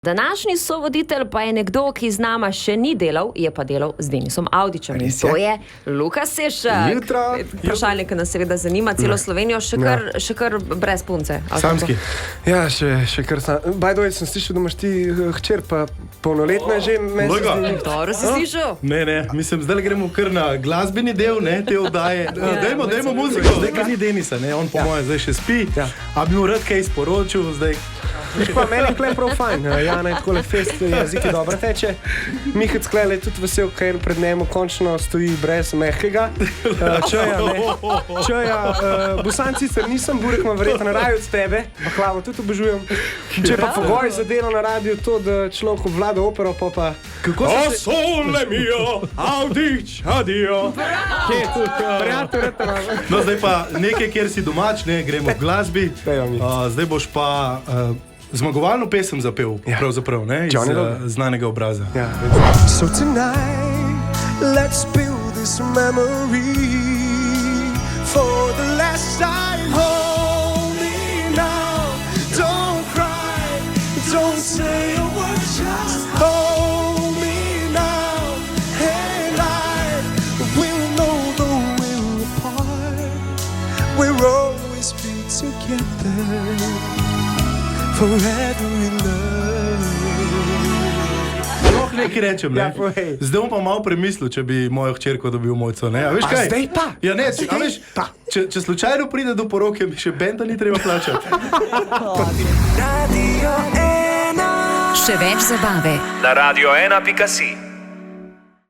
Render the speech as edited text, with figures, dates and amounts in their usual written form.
Današnji sovoditelj pa je nekdo, ki z nama še ni delal, je pa delal z Denisom Avdićem. To je Luka Sešak. Jutro. Vprašalnik nas seveda zanima celo Slovenijo, še kar brez punce. Samski. Ja, še kar sam. By the way, sem slišal, da imaš ti hčer, pa polnoletna že. Dobro si slišal? Ne, mislim, zdaj gremo kar na glasbeni del, ne, te oddaje. Dajmo muziko, zdaj kar ni Denisa, ne, on po moje zdaj še spi, a bi mu rad kaj sporočil, zdaj. Pa meni je klej prav fajn, Jana je takole fest, jezik je dobro teče. Mihec klej je tudi vesel, ker pred njemu končno stoji brez mehkega. Čeja, bosan sicer nisem, burek imam verjetno raje od tebe, baklavo tudi obožujem. Če pa pogoj za delo na radiju to, da človek obvlada opero, pa... O sole mio, Avdić, adio. Prijatelj, No, zdaj pa nekaj, kjer si domač, ne, gremo v glasbi. Zdaj boš pa... zmagovalno pesem zapel, pravzaprav, ne, iz znanega obraza. So tonight, let's build this memory for the last time. Hold me now, don't cry, don't say a word, just hold me now, and I will know though we're apart, we'll always be together. Forever in love. Lahko nekaj rečem, ne? Zdaj bom pa malo premislil, če bi mojo hčerko dobil mojco, ne? A veš kaj? Zdaj pa? Ja, ne, a veš, če slučajno pride do poroke, mi še benda ni treba plačati. Še več zabave na radio1.si.